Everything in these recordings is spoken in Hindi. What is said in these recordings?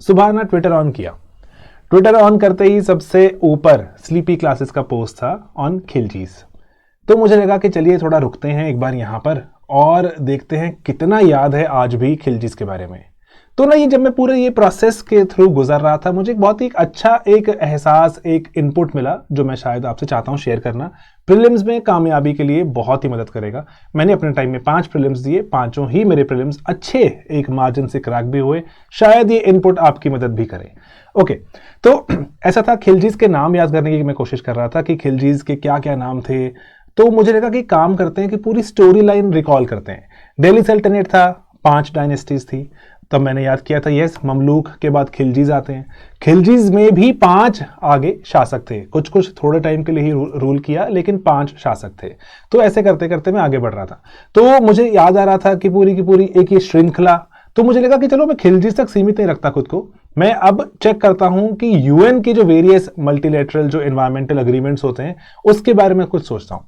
सुबह ना ट्विटर ऑन किया। ट्विटर ऑन करते ही सबसे ऊपर स्लीपी क्लासेस का पोस्ट था ऑन खिलजीज। तो मुझे लगा कि चलिए थोड़ा रुकते हैं एक बार यहाँ पर और देखते हैं कितना याद है आज भी खिलजीज के बारे में। तो ना ये जब मैं पूरे ये प्रोसेस के थ्रू गुजर रहा था, मुझे बहुत ही अच्छा एक एहसास, एक इनपुट मिला जो मैं शायद आपसे चाहता हूँ शेयर करना। प्रीलिम्स में कामयाबी के लिए बहुत ही मदद करेगा। मैंने अपने टाइम में 5 प्रीलिम्स दिए, 5 ही मेरे प्रीलिम्स अच्छे एक मार्जिन से क्रैक भी हुए। शायद ये इनपुट आपकी मदद भी करे। ओके, तो ऐसा था, खिलजीज के नाम याद करने की मैं कोशिश कर रहा था कि खिलजीज के क्या क्या नाम थे। तो मुझे लगा कि काम करते हैं कि पूरी स्टोरी लाइन रिकॉल करते हैं। दिल्ली सल्तनत था, 5 डायनेस्टीज थी। तब मैंने याद किया था यस, ममलूक के बाद खिलजीज आते हैं। खिलजीज में भी 5 आगे शासक थे, कुछ कुछ थोड़े टाइम के लिए ही रूल किया, लेकिन 5 शासक थे। तो ऐसे करते करते मैं आगे बढ़ रहा था। तो मुझे याद आ रहा था कि पूरी की पूरी एक ही श्रृंखला। तो मुझे लगा कि चलो मैं खिलजीज तक सीमित नहीं रखता खुद को, मैं अब चेक करता हूं कि यूएन के जो वेरियस मल्टीलेटरल जो एनवायरमेंटल अग्रीमेंट्स होते हैं उसके बारे में कुछ सोचता हूं।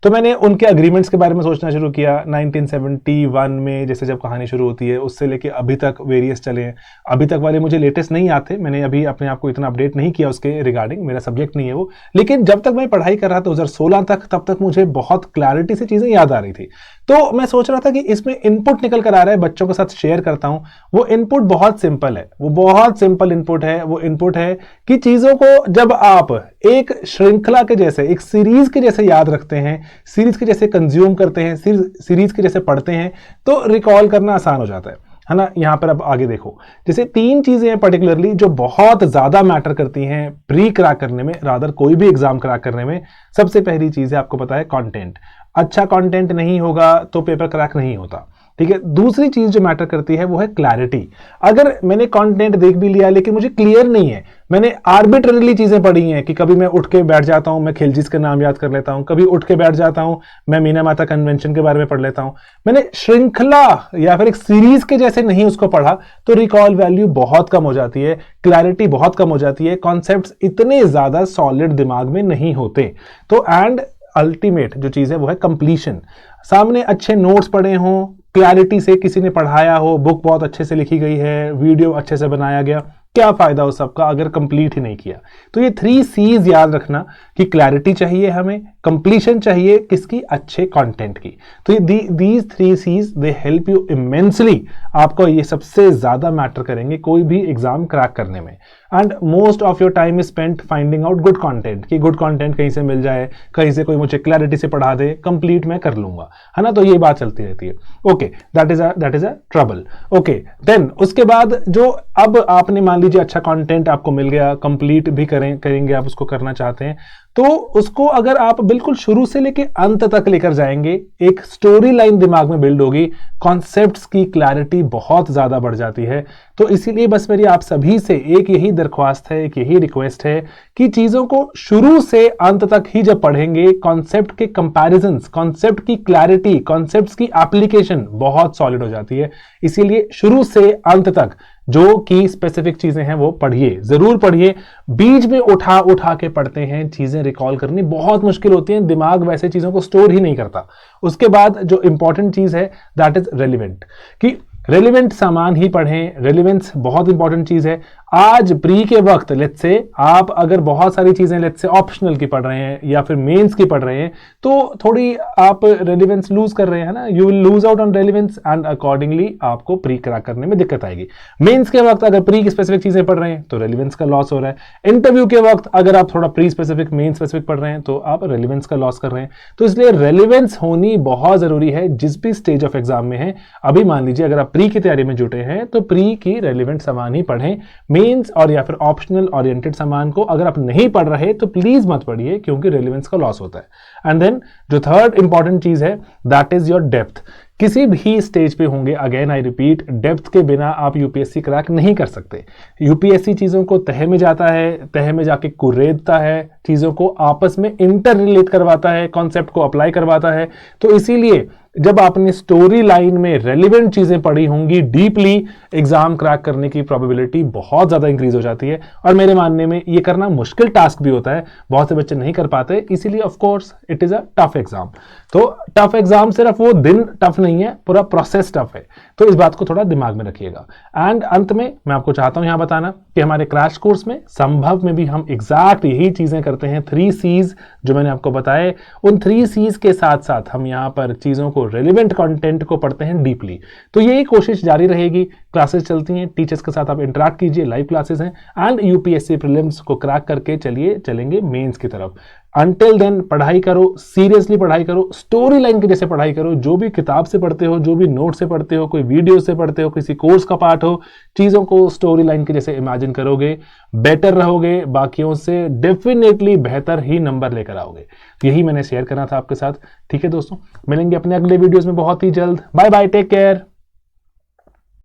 तो मैंने उनके अग्रीमेंट्स के बारे में सोचना शुरू किया। 1971 में जैसे जब कहानी शुरू होती है उससे लेके अभी तक वेरियस चले हैं। अभी तक वाले मुझे लेटेस्ट नहीं आते, मैंने अभी अपने आप को इतना अपडेट नहीं किया उसके रिगार्डिंग, मेरा सब्जेक्ट नहीं है वो। लेकिन जब तक मैं पढ़ाई कर रहा था 2016 तक, तब तक मुझे बहुत क्लैरिटी से चीजें याद आ रही थी। तो मैं सोच रहा था कि इसमें इनपुट निकल कर आ रहा है, बच्चों के साथ शेयर करता हूं। वो इनपुट बहुत सिंपल है, वो बहुत सिंपल इनपुट है। वो इनपुट है कि चीजों को जब आप एक श्रृंखला के जैसे, एक सीरीज के जैसे याद रखते हैं, सीरीज के जैसे कंज्यूम करते हैं, सीरीज के जैसे पढ़ते हैं, तो रिकॉल करना आसान हो जाता है ना। यहां पर अब आगे देखो, जैसे 3 चीजें हैं पर्टिकुलरली जो बहुत ज्यादा मैटर करती हैं प्री क्रैक करने में, रादर कोई भी एग्जाम क्रैक करने में। सबसे पहली चीज है, आपको पता है, कंटेंट। अच्छा कंटेंट नहीं होगा तो पेपर क्रैक नहीं होता, ठीक है। दूसरी चीज जो मैटर करती है वो है क्लैरिटी। अगर मैंने कंटेंट देख भी लिया लेकिन मुझे क्लियर नहीं है, मैंने आर्बिट्ररीली चीजें पढ़ी हैं कि कभी मैं उठ के बैठ जाता हूं, मैं खिलजीज का नाम याद कर लेता हूं, कभी उठ के बैठ जाता हूं, मैं मीना माता कन्वेंशन के बारे में पढ़ लेता हूं, मैंने श्रृंखला या फिर एक सीरीज के जैसे नहीं उसको पढ़ा, तो रिकॉल वैल्यू बहुत कम हो जाती है, क्लैरिटी बहुत कम हो जाती है, कॉन्सेप्ट्स इतने ज्यादा सॉलिड दिमाग में नहीं होते। तो एंड अल्टीमेट जो चीज है वो है कंप्लीशन। सामने अच्छे नोट्स पढ़े हों, क्लैरिटी से किसी ने पढ़ाया हो, बुक बहुत अच्छे से लिखी गई है, वीडियो अच्छे से बनाया गया, क्या फायदा उस सबका अगर कंप्लीट ही नहीं किया। तो ये 3 C's याद रखना कि क्लैरिटी चाहिए हमें, कंप्लीशन चाहिए किसकी, अच्छे कंटेंट की। तो ये these 3 C's they help you immensely. आपको ये सबसे ज्यादा मैटर करेंगे कोई भी एग्जाम क्रैक करने में। And most of your time is spent finding out good content, कि गुड कंटेंट कहीं से मिल जाए, कहीं से कोई मुझे क्लैरिटी से पढ़ा दे, कंप्लीट मैं कर लूंगा, है ना। तो ये बात चलती रहती है। Okay, that is a trouble. Okay, then उसके बाद जो अब आपने मान लीजिए अच्छा कंटेंट आपको मिल गया, कंप्लीट भी करेंगे आप, उसको करना चाहते हैं, तो उसको अगर आप बिल्कुल शुरू से लेके अंत तक लेकर जाएंगे, एक स्टोरी लाइन दिमाग में बिल्ड होगी, कॉन्सेप्ट्स की क्लैरिटी बहुत ज्यादा बढ़ जाती है। तो इसीलिए बस मेरी आप सभी से एक यही दरख्वास्त है, एक यही रिक्वेस्ट है कि चीजों को शुरू से अंत तक ही जब पढ़ेंगे, कॉन्सेप्ट के कंपैरिजंस, कॉन्सेप्ट की क्लैरिटी, कॉन्सेप्ट्स की एप्लीकेशन बहुत सॉलिड हो जाती है। इसीलिए शुरू से अंत तक जो की स्पेसिफिक चीजें हैं वो पढ़िए, जरूर पढ़िए। बीच में उठा उठा के पढ़ते हैं, चीजें रिकॉल करनी बहुत मुश्किल होती हैं, दिमाग वैसे चीजों को स्टोर ही नहीं करता। उसके बाद जो इंपॉर्टेंट चीज है दैट इज रेलिवेंट, कि रेलिवेंट सामान ही पढ़ें। रेलिवेंस बहुत इंपॉर्टेंट चीज है। आज प्री के वक्त लेट्स से आप अगर बहुत सारी चीजें लेट्स से ऑप्शनल की पढ़ रहे हैं या फिर मेंस की पढ़ रहे हैं, तो थोड़ी आप रेलिवेंस लूज कर रहे हैं ना, you will lose out on relevance and accordingly आपको प्री क्रैक करने में दिक्कत आएगी। मेंस के वक्त अगर प्री की स्पेसिफिक चीजें पढ़ रहे हैं तो रेलिवेंस का लॉस हो रहा है। इंटरव्यू के वक्त अगर आप थोड़ा प्री स्पेसिफिक मेन स्पेसिफिक पढ़ रहे हैं तो आप रेलिवेंस का लॉस कर रहे हैं। तो इसलिए रेलिवेंस होनी बहुत जरूरी है जिस भी स्टेज ऑफ एग्जाम में है। अभी मान लीजिए अगर आप प्री की तैयारी में जुटे हैं तो प्री की रेलिवेंट सामान ही पढ़ें। मेंस और या फिर ऑप्शनल ओरिएंटेड सामान को अगर आप नहीं पढ़ रहे तो प्लीज मत पढ़िए, क्योंकि रेलिवेंस का लॉस होता है। एंड देन जो थर्ड इंपॉर्टेंट चीज है दैट इज योर डेप्थ। किसी भी स्टेज पे होंगे, अगेन आई रिपीट, डेप्थ के बिना आप यूपीएससी क्रैक नहीं कर सकते। यूपीएससी चीजों को तह में जाता है, तह में जाके कुरेदता है, चीजों को आपस में इंटर रिलेट करवाता है, कॉन्सेप्ट को अप्लाई करवाता है। तो इसीलिए जब आपने स्टोरी लाइन में रेलिवेंट चीजें पढ़ी होंगी डीपली, एग्जाम क्रैक करने की प्रोबेबिलिटी बहुत ज्यादा इंक्रीज हो जाती है। और मेरे मानने में ये करना मुश्किल टास्क भी होता है, बहुत से बच्चे नहीं कर पाते, इसीलिए of course it is a tough exam. तो टफ एग्जाम सिर्फ वो दिन टफ नहीं है, पूरा प्रोसेस टफ है। तो तो इस बात को थोड़ा दिमाग में रखिएगा। एंड अंत में मैं आपको चाहता हूं यहां बताना कि हमारे क्रैश कोर्स में संभव में भी हम एग्जैक्ट यही चीजें करते हैं। 3 C's जो मैंने आपको बताए, उन 3 C's के साथ साथ हम यहां पर चीजों को रेलिवेंट कंटेंट को पढ़ते हैं डीपली। तो यही कोशिश जारी रहेगी। क्लासेस चलती हैं, टीचर्स के साथ आप इंटरेक्ट कीजिए, लाइव क्लासेस हैं, एंड यूपीएससी प्रीलिम्स को क्रैक करके चलेंगे मेंस की तरफ। अंटिल देन पढ़ाई करो, सीरियसली पढ़ाई करो, स्टोरी लाइन के जैसे पढ़ाई करो। जो भी किताब से पढ़ते हो, जो भी नोट से पढ़ते हो, कोई वीडियो से पढ़ते हो, किसी कोर्स का पार्ट हो, चीजों को स्टोरी लाइन के जैसे इमेजिन करोगे, बेटर रहोगे, बाकियों से डेफिनेटली बेहतर ही नंबर लेकर आओगे। यही मैंने शेयर करना था आपके साथ। ठीक है दोस्तों, मिलेंगे अपने अगले वीडियोस में बहुत ही जल्द। Bye bye, take care.